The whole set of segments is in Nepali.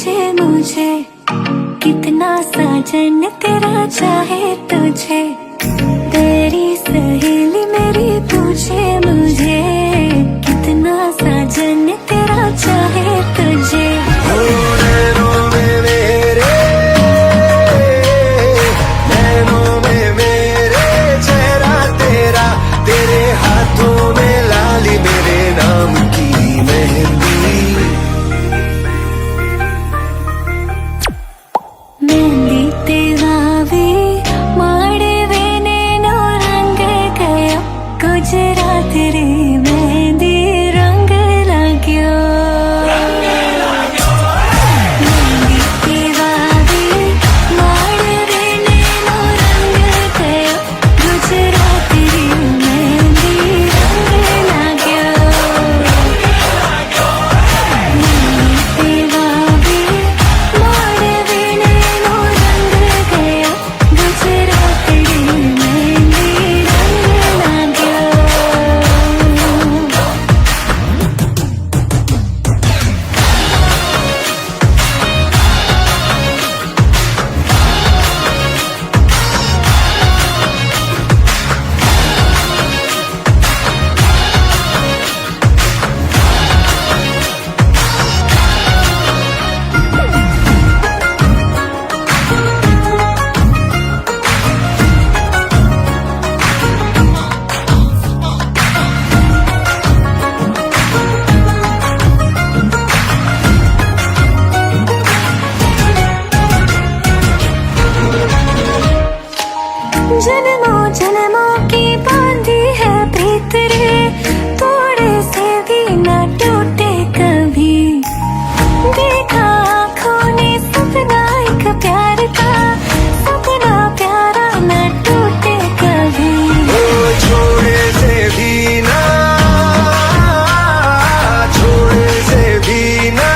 पूछे मुझे कितना साजन तेरा चाहे तुझे। तेरी सहेली मेरी पूछे मुझे कितना साजन तेरा चाहे तुझे। जन्मों जन्मों की बांधी है प्रीत रे, थोड़े से भी न टूटे कभी। देखा आँखों ने सपना एक प्यार का, सपना प्यारा न टूटे कभी। छोड़े से भी ना, छोड़े से भी ना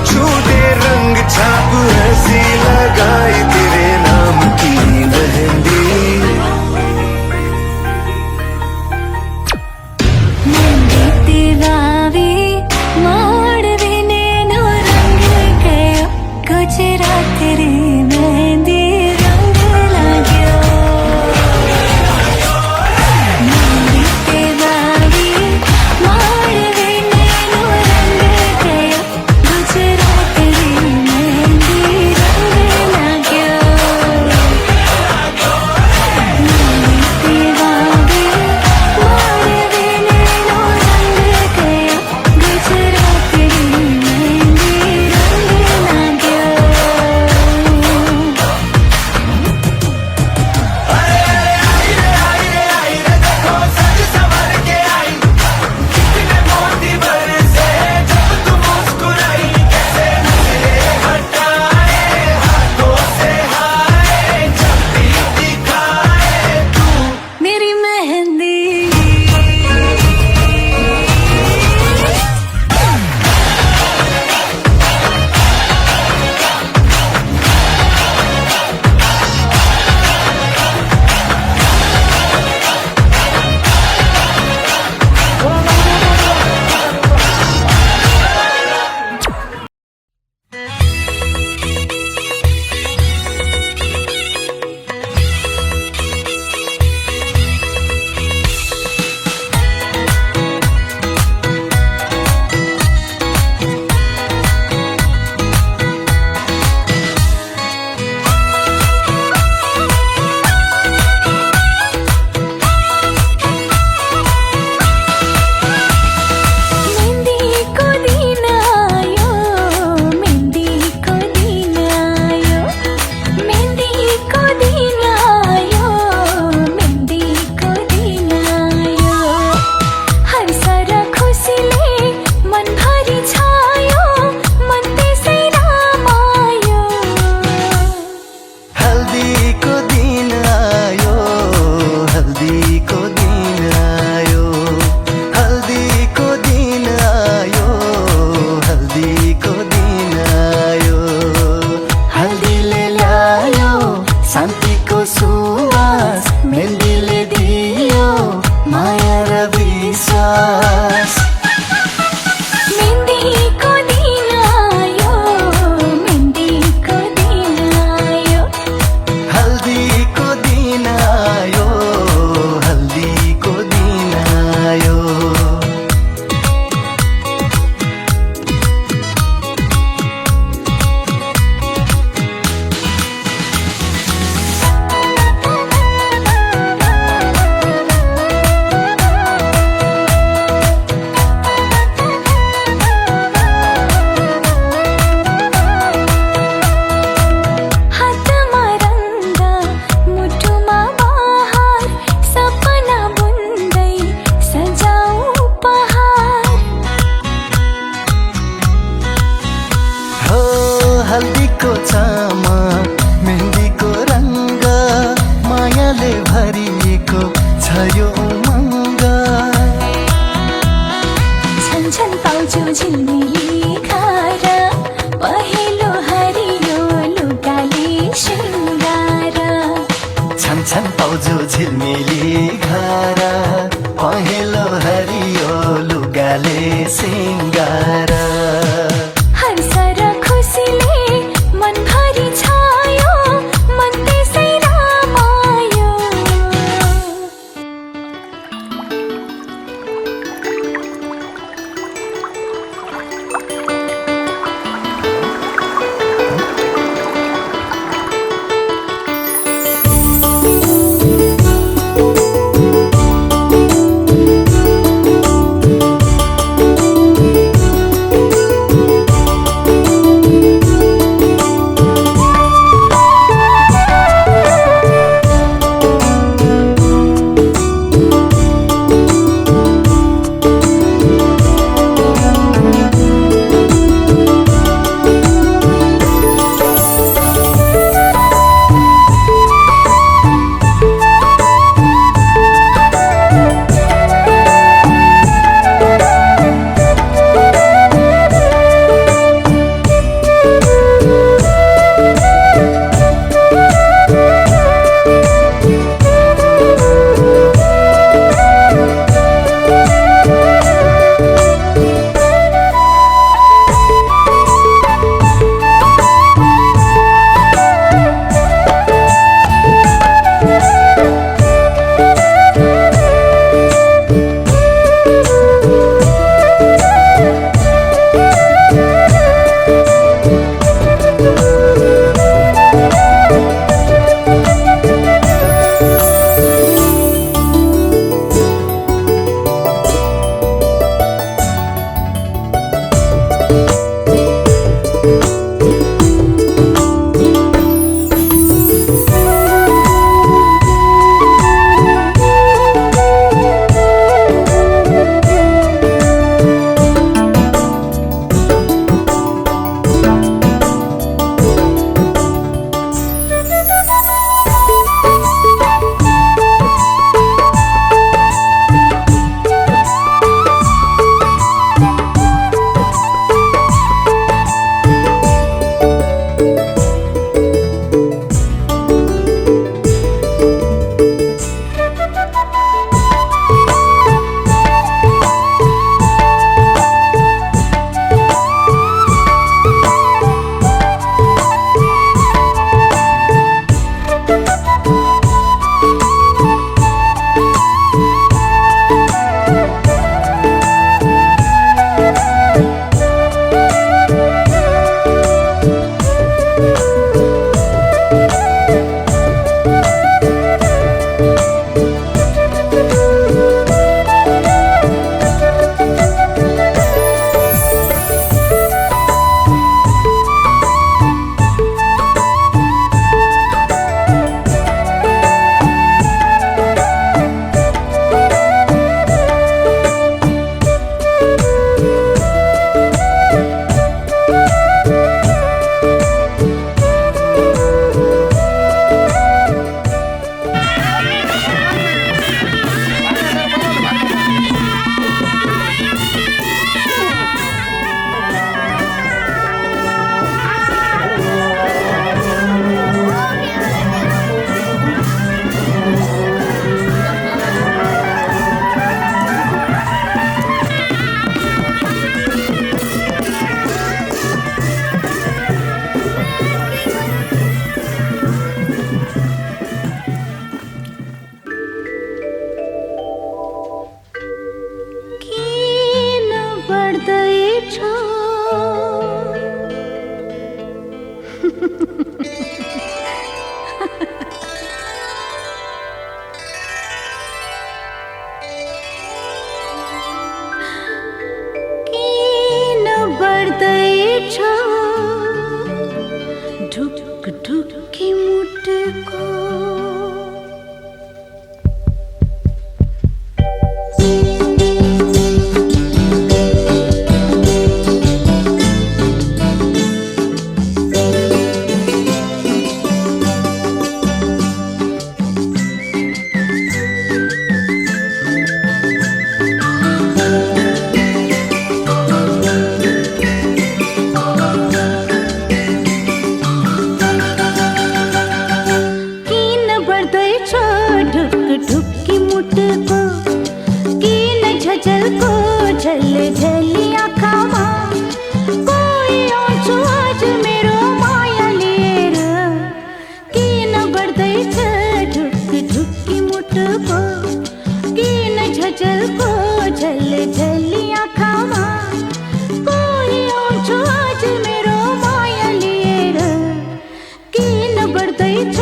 छूटे रंग छाप हंसी लगाई तेरे नाम की मेहंदी। तिम्राले सिंगार हर्षर खुसीले मनभरि छायो मन त्यसै रमायो झल झलिया खामा कोई आउँछु आज मेरो माया लिएर किन बढ्दैछ ढुक ढुकी मुटुको किन झझलको झल झलिया खामा कोई आउँछु आज मेरो माया लिएर किन बढ्दैछ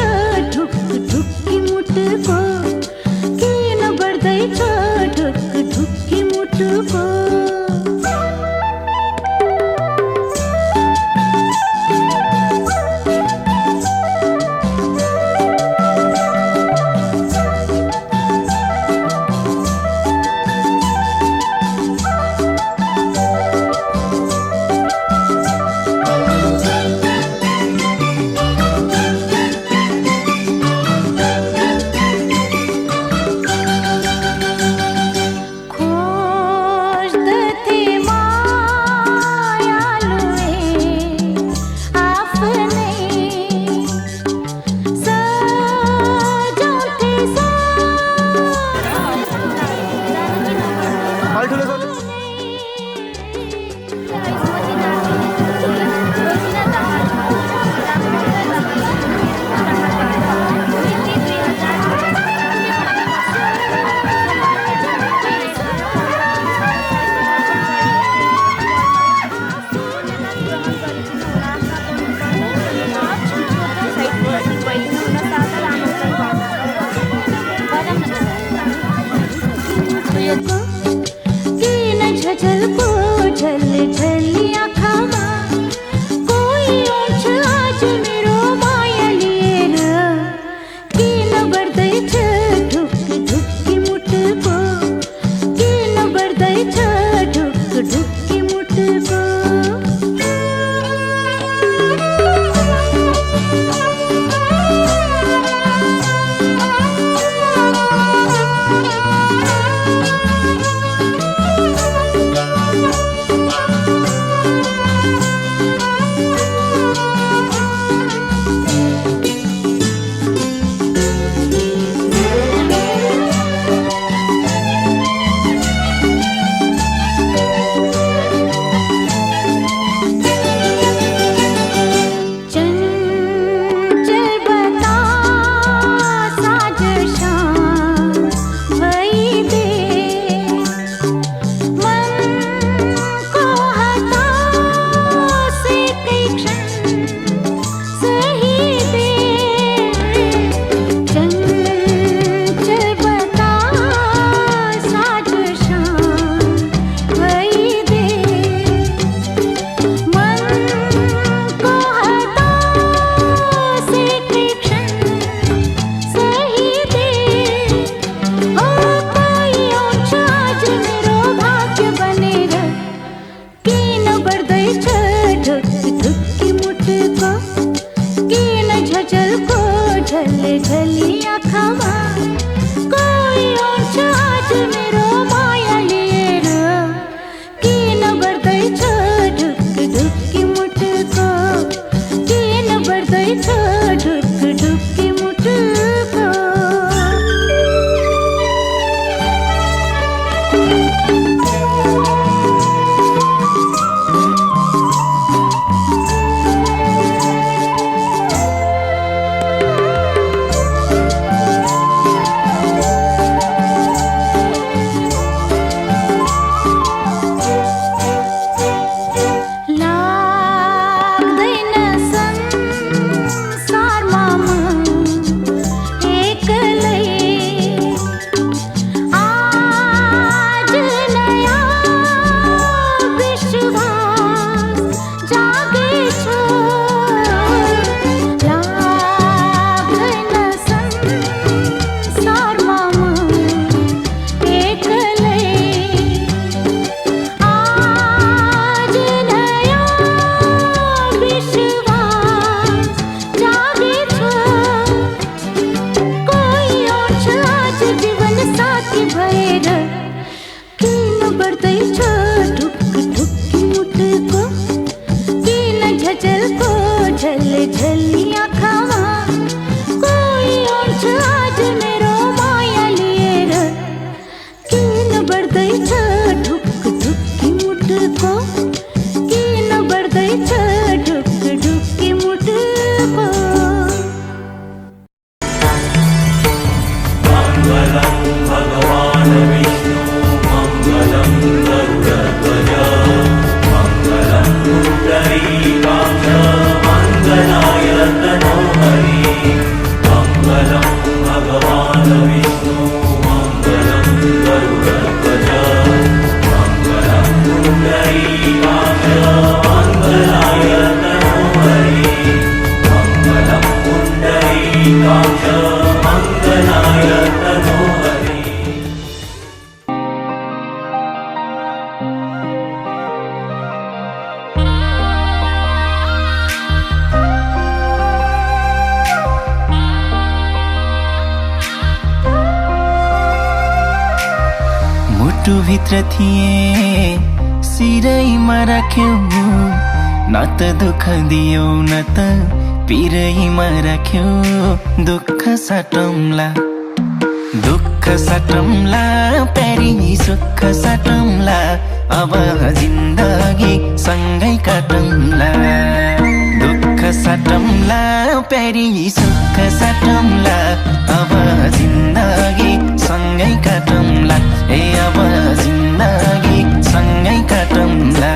ढुक ढुकी मुटुको किन बढ्दैछ ढुक ढुकी मुटुको किन झझलको झल झलिया खामा कोई आउँछ आज मेरो माया लिएर किन बढ्दैछ ढुक ढुकी मुटुको किन बढ्दैछ ढुक ढुकी मुटुको झलिया खामा कोई आउँछ आज मेरो माया लिएर किन बढ्दैछ ढुक ढुकी मुटुको किन बढ्दैछ ढुक ढुकी मुटुको झलिया खामा कोई आउँछ आज मेरो माया लिएर किन बढ्दैछ ढुक ढुक मुटुभित्र थिए सिरैमा राख्यौ न त दुःख दियौ न त पिरैमा राख्यौ दुःख साटौँला दुःख साटौँला प्यारी सुख साटौँला अब जिन्दगी सँगै काटौँला दुःख साटौँला प्यारी सुख साटौँला अब जिन्दगी सँगै काटौँला ए अब जिन्दगी सँगै काटौँला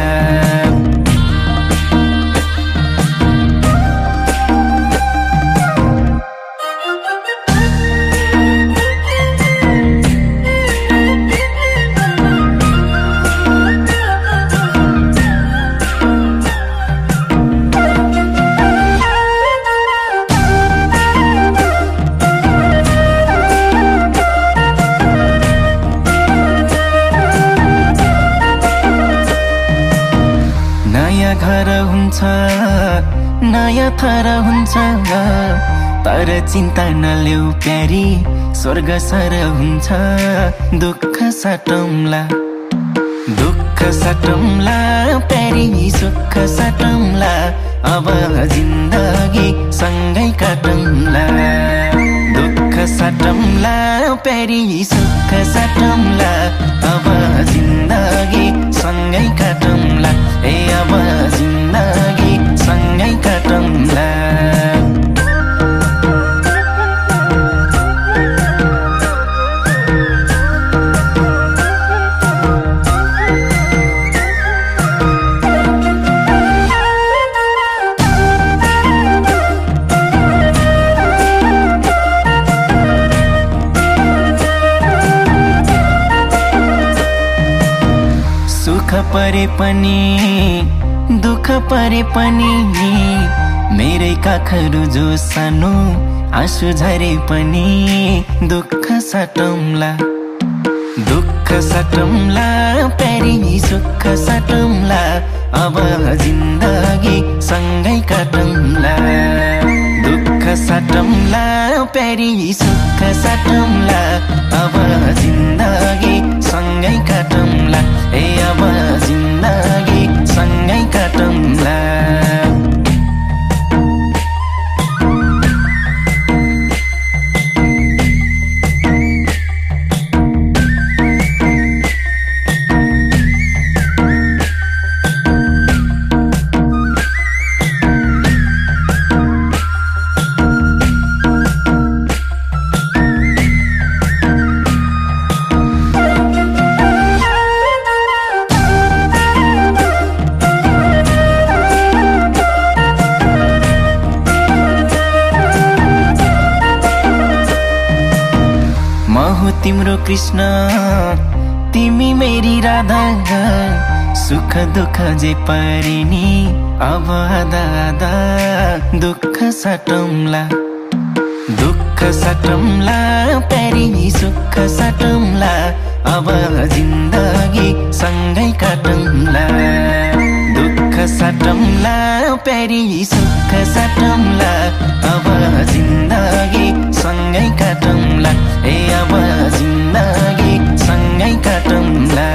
घर हुन्छ नयाँ थर हुन्छ तर चिन्ता नलेऊ प्यारी स्वर्ग सर हुन्छ दुःख साटौँला दुःख साटौँला प्यारी सुख साटौँला अब जिन्दगी सँगै काटौँला दुःख साटौँला प्यारी सुख साटौँला अब जिन्दगी सँगै काटौँला ए अब जिन्दगी सँगै काटौँला सुख परे पनि दुःख परे पनि मेरै काखहरू जो सानो आँसु झरे पनि दुःख साटौँला दुःख साटौँला प्यारी सुख साटौँला अब जिन्दगी सँगै काटौँला दुःख साटौँला प्यारी सुख साटौँला अब जिन्दगी सँगै काटौँला ए अब जिन्दगी सँगै काटौँला तिम्रो कृष्ण तिमी मेरी राधा सुख दुःख जे परे नि अब आधा आधा दुःख साटौँला दुःख साटौँला प्यारी सुख साटौँला अब जिन्दगी सँगै काटौँला दुःख साटौँला प्यारी सुख साटौँला अब जिन्दगी सँगै काटौँला ए अब जिन्दगी सँगै काटौँला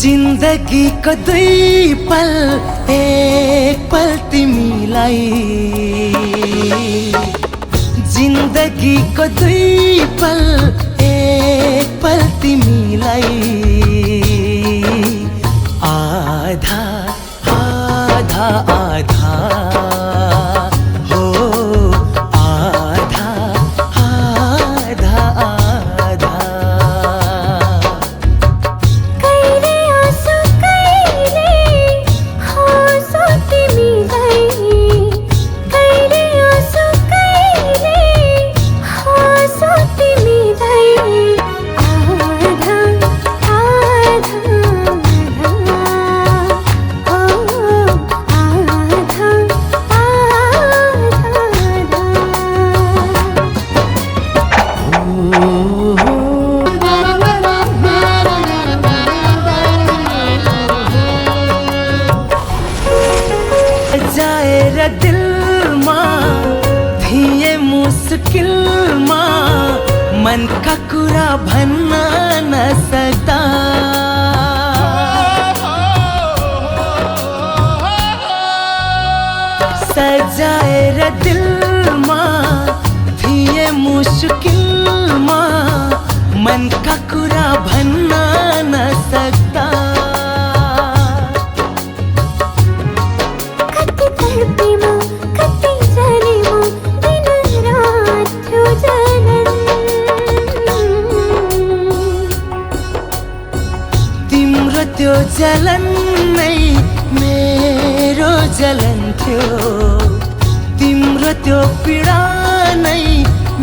जिन्दगीको दुई पल एक पल तिमीलाई जिन्दगीको दुई पल एक पल तिमीलाई आधा आधा आधा हो आधा आधा आधा कहिले आँसु कहिले हाँसो तिमीलाई कहिले आँसु कहिले हाँसो तिमीलाई आधा आधा जाएर दिलमा थिए मुस्किलमा मनका कुरा भन्न नसक्दा सजाएर दिलमा थिए मुस्किलमा मनका कुरा भन्न नसक्दा कति तडपे म कति जले म दिन रात थियो जलन तिम्रो त्यो जलन नै मेरो जलन थियो तिम्रो त्यो पीडा नै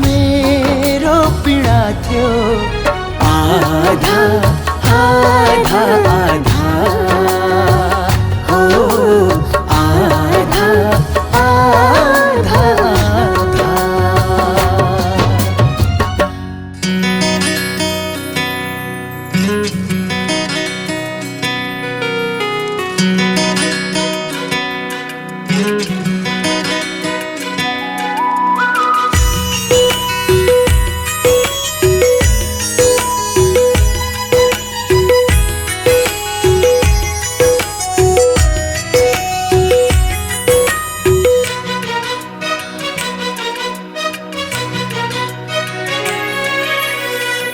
मेरो पीडा थियो आधा आधा आधा हो आधा आधा आधा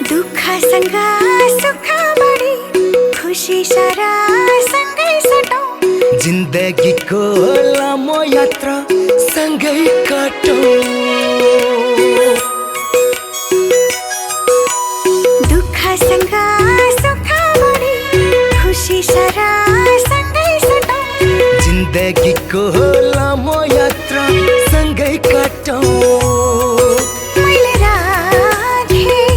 दुःखसँग सुख बढी खुसी सारा सँगै सटौँ जिन्दगीको लामो यात्रा सँगै काटौँ दुःखसँग सुख बढी खुसी सारा सँगै सटौँ जिन्दगीको लामो यात्रा सँगै काटौँ मैले राखेँ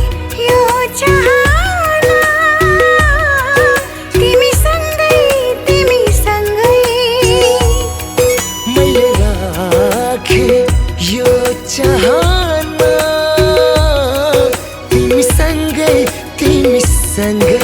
यो चाहना तिमीसँगै तिमीसँगै मैले राखेँ यो चाहना तिमीसँगै तिमीसँगै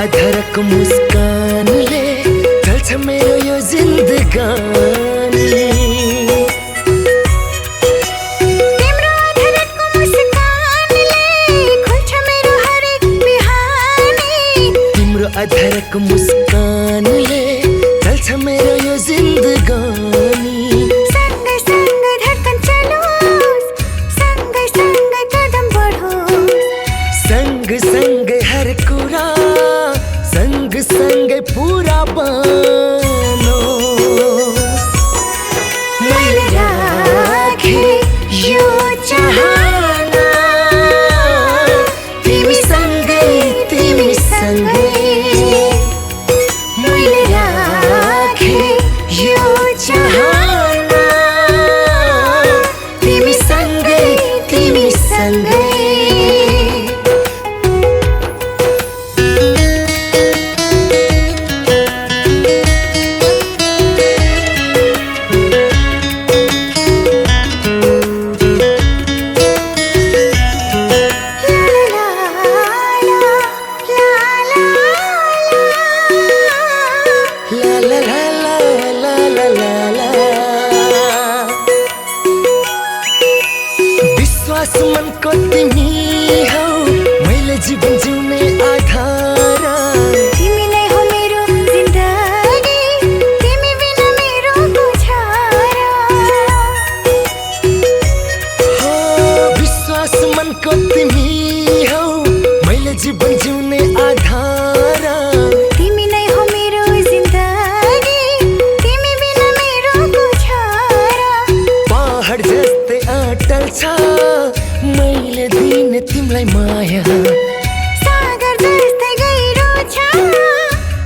अधरको मुस्कानले चल्छ मेरो यो जिन्दगानी तिम्रो अधरको मुस्कानले खुल्छ मेरो हरेक बिहानी तिम्रो अधरको मुस्कानले चल्छ मेरो यो जिन्दगानी सँगै सँगै धड्कन चलोस् सँगै सँगै कदम बढोस् सँगै सँगै हर कुरा सँगै सँगै पुरा बनोस् मैले राखेँ यो चाहना तिमीसँगै तिमीसँगै मैले राखेँ यो चाहना मनको तिमी हौ मैले जीवन जिउने आधार तिमी नै हो मेरो जिन्दगी तिमी बिना मेरो गुजारा हो विश्वास मनको तिमी हौ मैले जीवन जिउने आधार तिमी नै हो मेरो जिन्दगी तिमी बिना मेरो गुजारा पहाड जस्तै अटल छ मैले दिने तिमीलाई माया सागर जस्तै गहिरो छ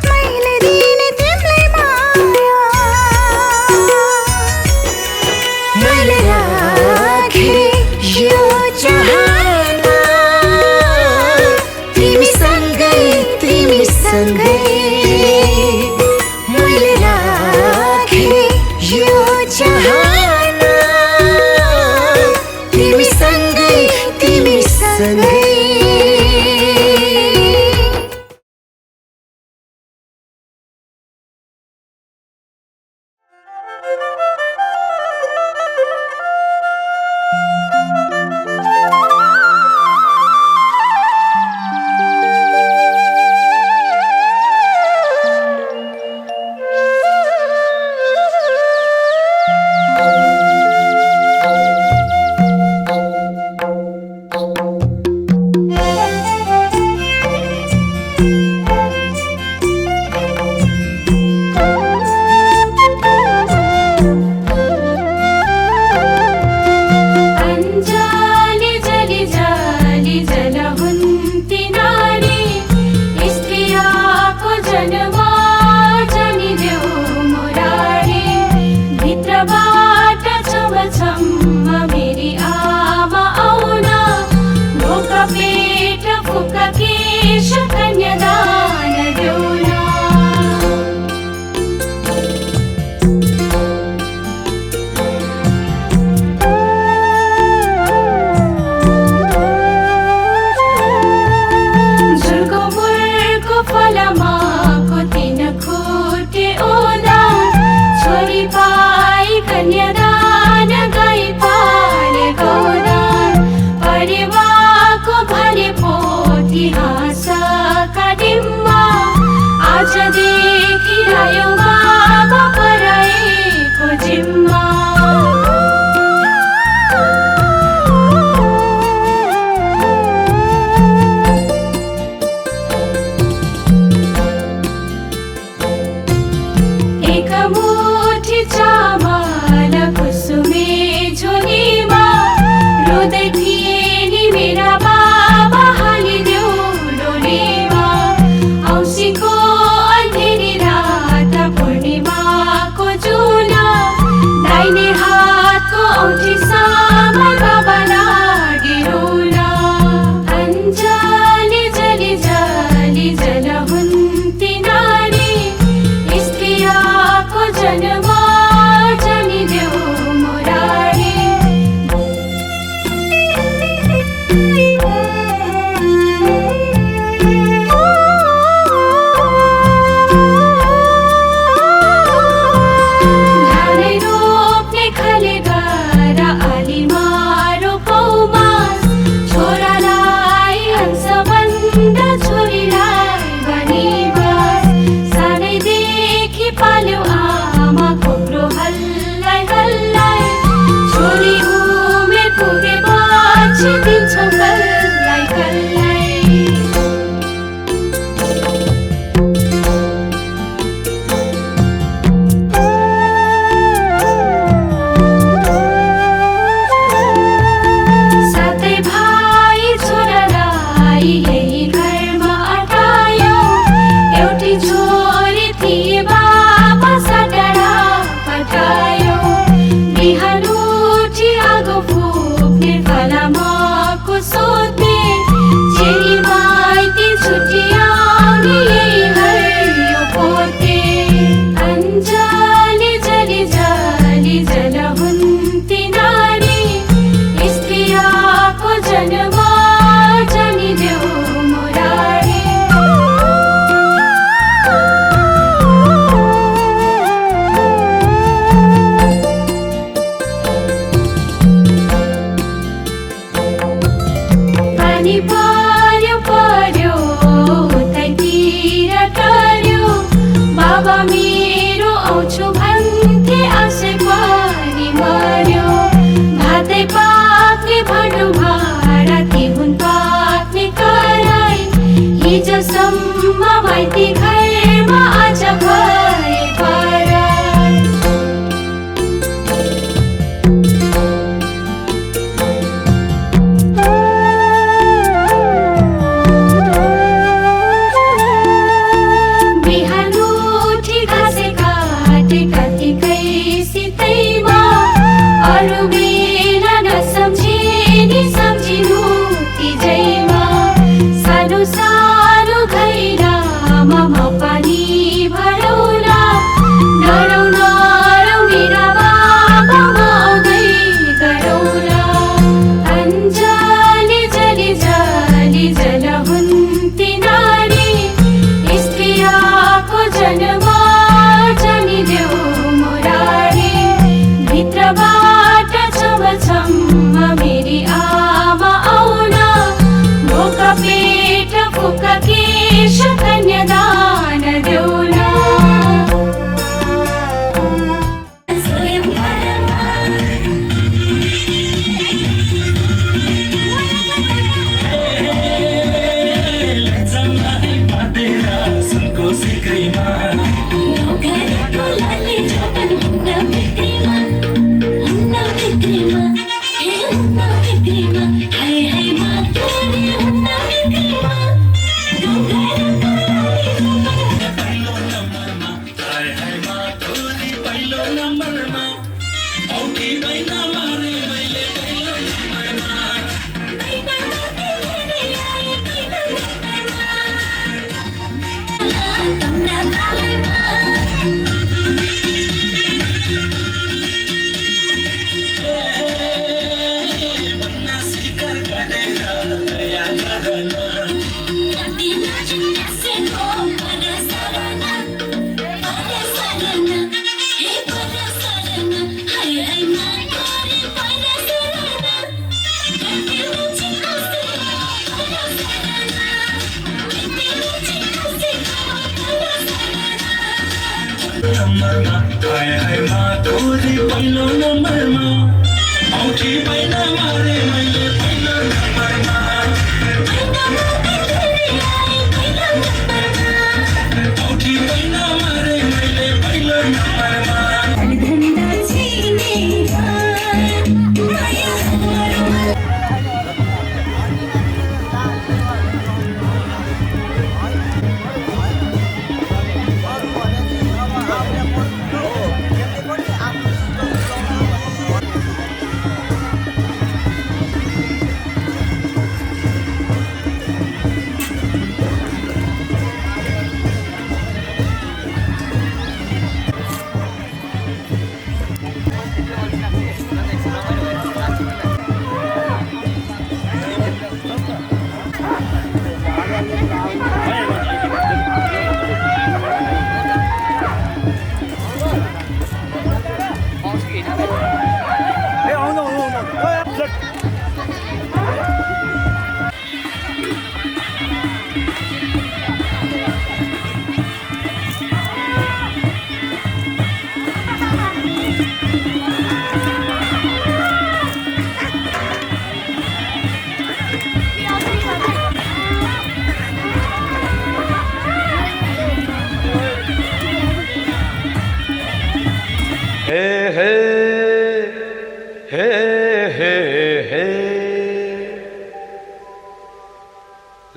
मैले दिने तिमीलाई माया मैले राखे यो चाहना तिमी सँगै मैले राखे यो चाहना तिमी सँगै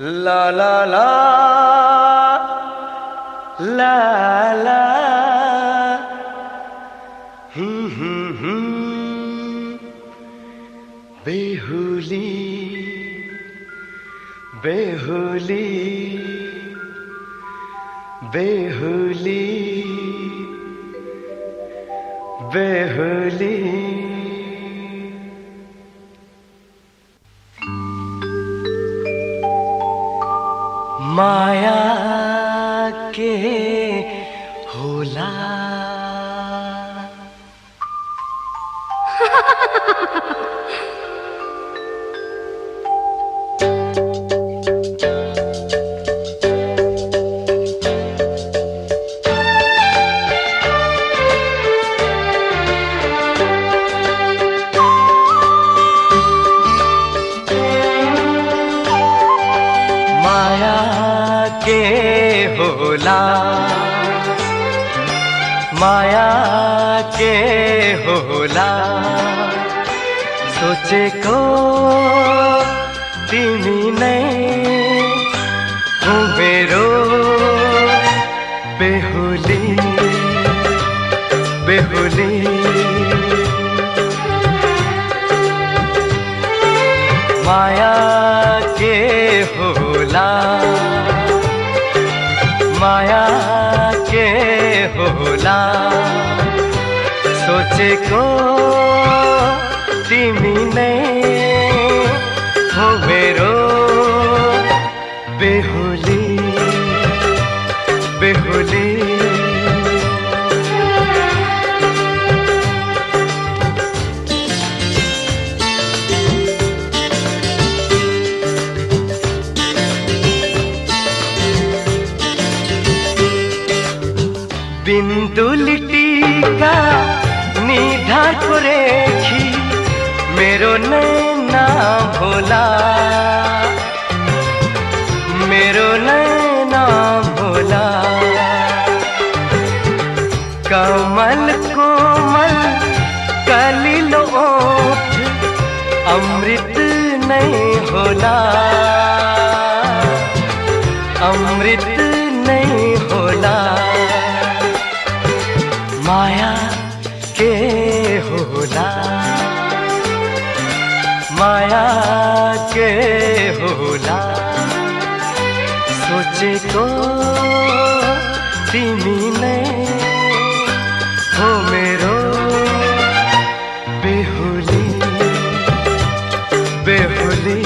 La la la la la बेहुली बेहुली बेहुली बेहुली माया के होला माया के होला सोचेको तिमी नै हो मेरो बेहुली बेहुली माया के होला माया के होला सोचेको तिमी नै हो मेरो बेहुली बेहुली बिन्दुलिटीका निधारको रेखी मेरो नैना भोला मेरो नैना भोला कमल कोमल कोमल कलिलो ओठ अमृत नहीं होला, अमृत नहीं होला। माया के होला, माया के होला। सोचे को तिमी नै हो मेरो बेहुली, बेहुली।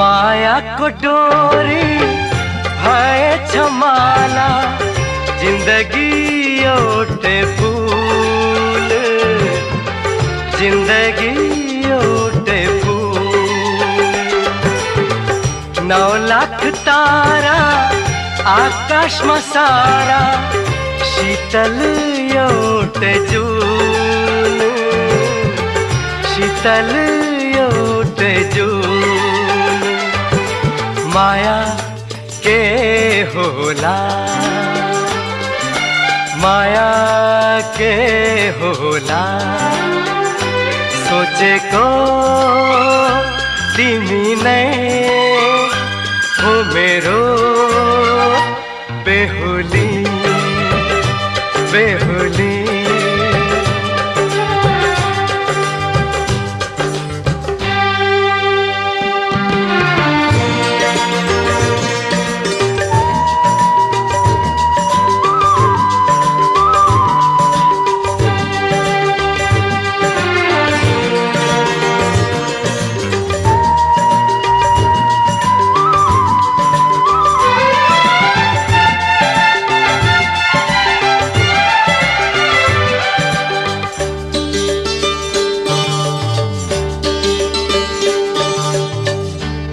माया को डोरी भय छमाला, जिंदगी ओटे फूल, जिंदगी ओटे फूल। 9 लाख तारा आकाश में सारा, शीतल ओटे जून, शीतल ओटे जून। माया के होला, माया के होला। सोचे को तिमी नै हो मेरो बेहुली, बेहुली।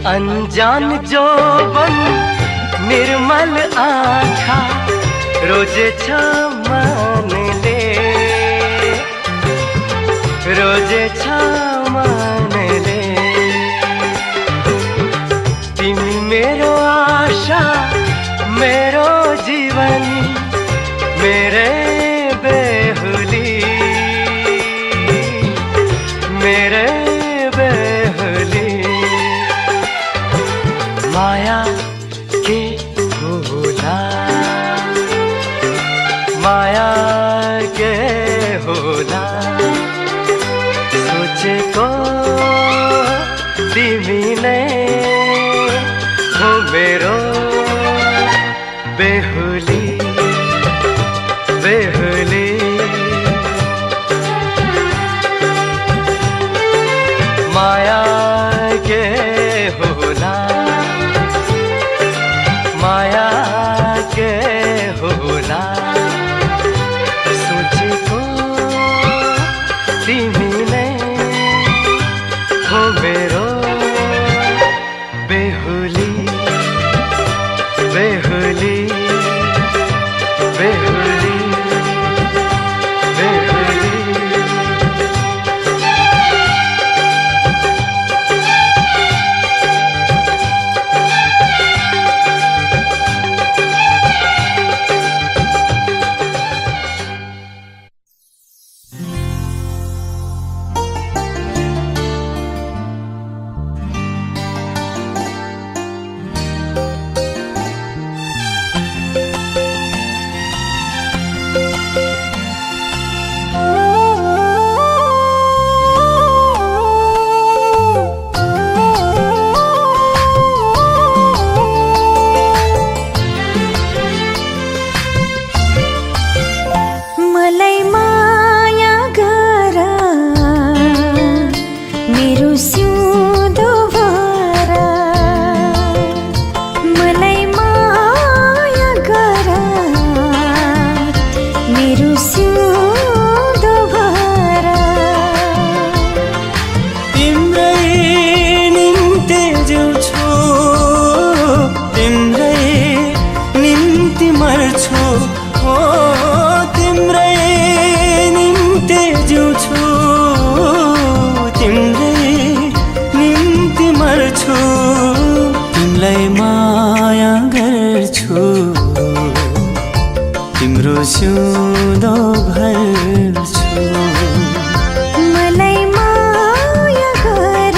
अनजान जोबन निर्मल आँखा, रोजे छ मान ले, रोजे छ मान ले। तिमी मेरो आशा, मेरो जीवन, मेरे बेहुली, मेरे बेहुली। माया के होला, माया के होला। सोचे को तिमी नै हो मेरो बेहुली, बेहुली। माया के होला, माया के होला। सोचे को तिमी नै हो मेरो बेहुली, सिउँदो भरा तिम्रै निम्ति जिउँछु तिम्रै निम्ति मर्छु हो तिम्रै निम्ति जिउँछु तिम्रै निम्ति मर्छु तिमीलाई माया गर्छु तिम्रो सिउँदो भर्छु मलाई माया गर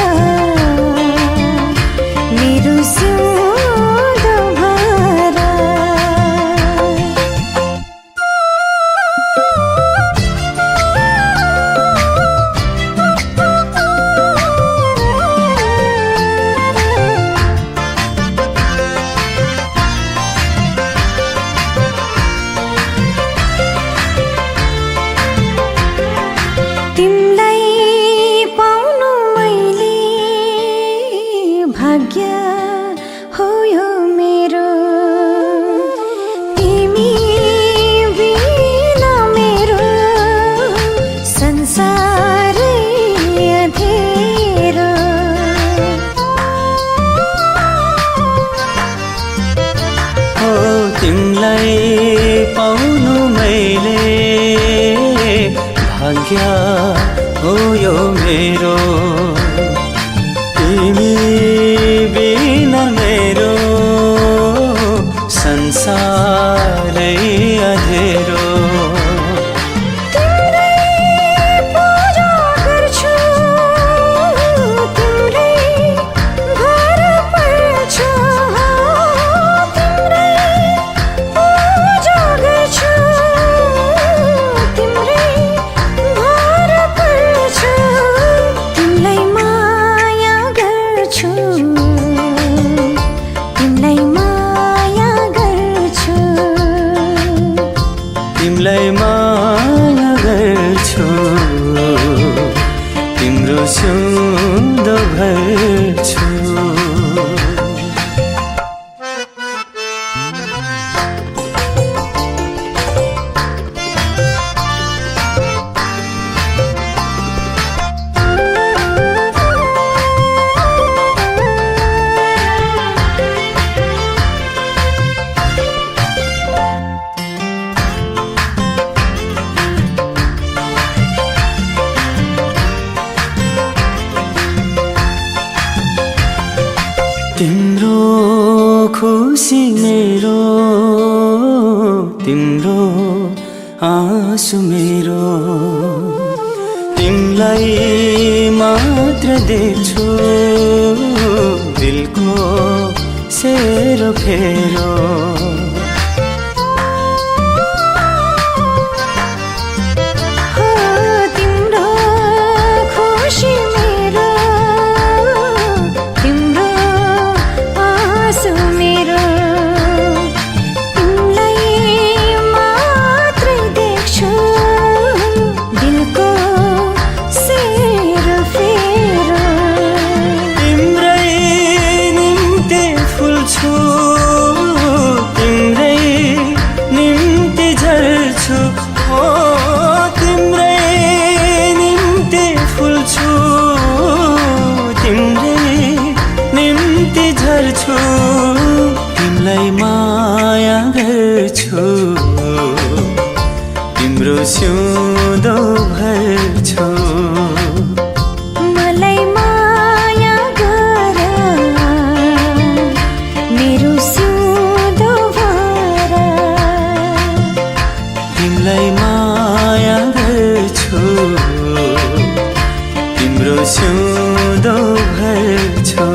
मेरो सिउँदो भरा तिमलाई पाउनु मैले भाग्य हो यो मेरो तिमी बिना मेरो संसारै अँधेरो हो तिमीलाई पाउनु मैले भाग्य हो यो मेरो तिमी बिना मेरो संसारै अँधेरो तिमीलाई माया गर्छु तिम्रो सिउँदो भर्छु तिम्रो खुसी मेरो तिम्रो आँसु मेरो तिमीलाई मात्र देख्छु दिलको सेरोफेरो तिम्रो खुसी मेरो तिम्रो आँसु मेरो तिमीलाई मात्रै देख्छु दिलको सेरोफेरो तिम्रै निम्ति फुल्छु तिम्रै निम्ति झर्छु हो तिम्रै निम्ति फुल्छु तिम्रै निम्ति झर्छु तिमीलाई माया गर्छु तिम्रो सिउँदो भर्छु मलाई माया गर मेरो सिउँदो भरा तिमीलाई माया गर्छु तिम्रो सिउँदो भर्छु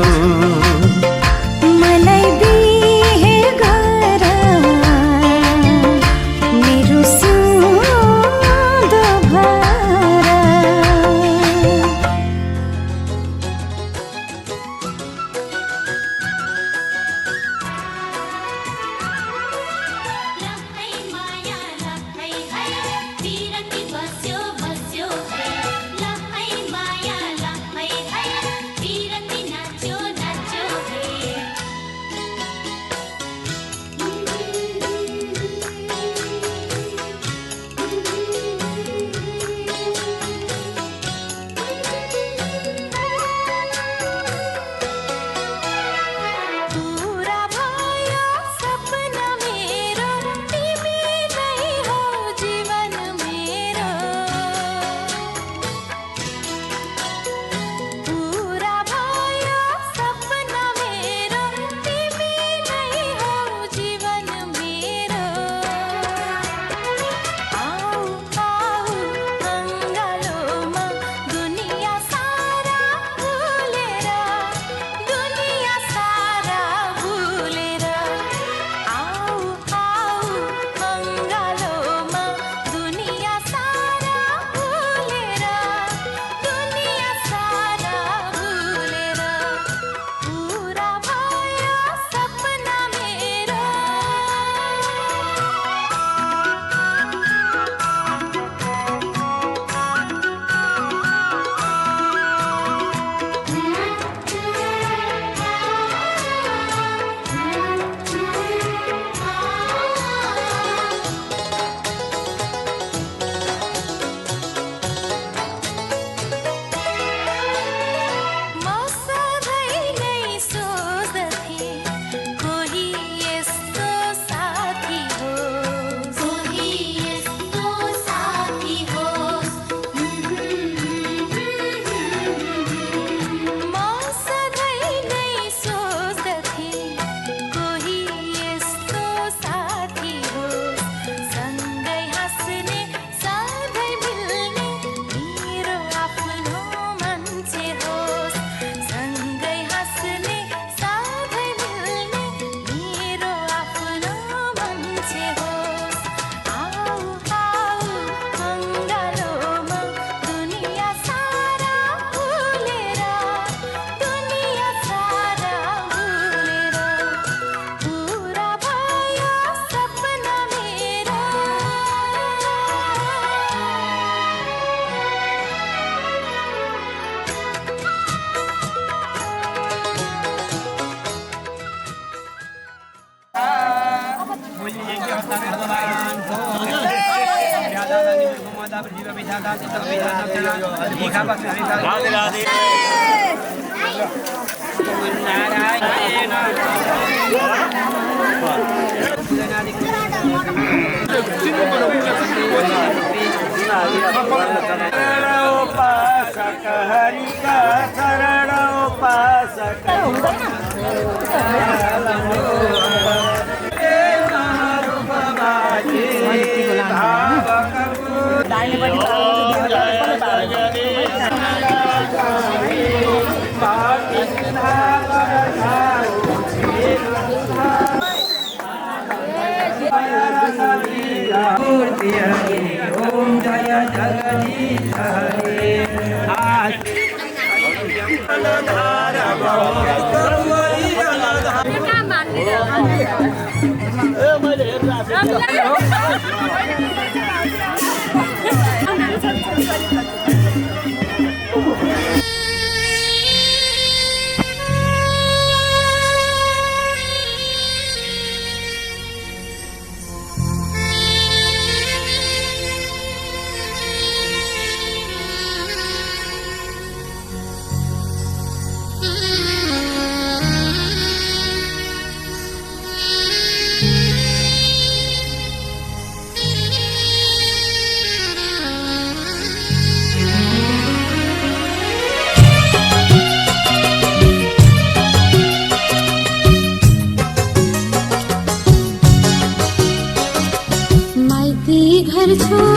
मलाई बिहे गर मेरो सिउँदो भरा माइती घर छोड़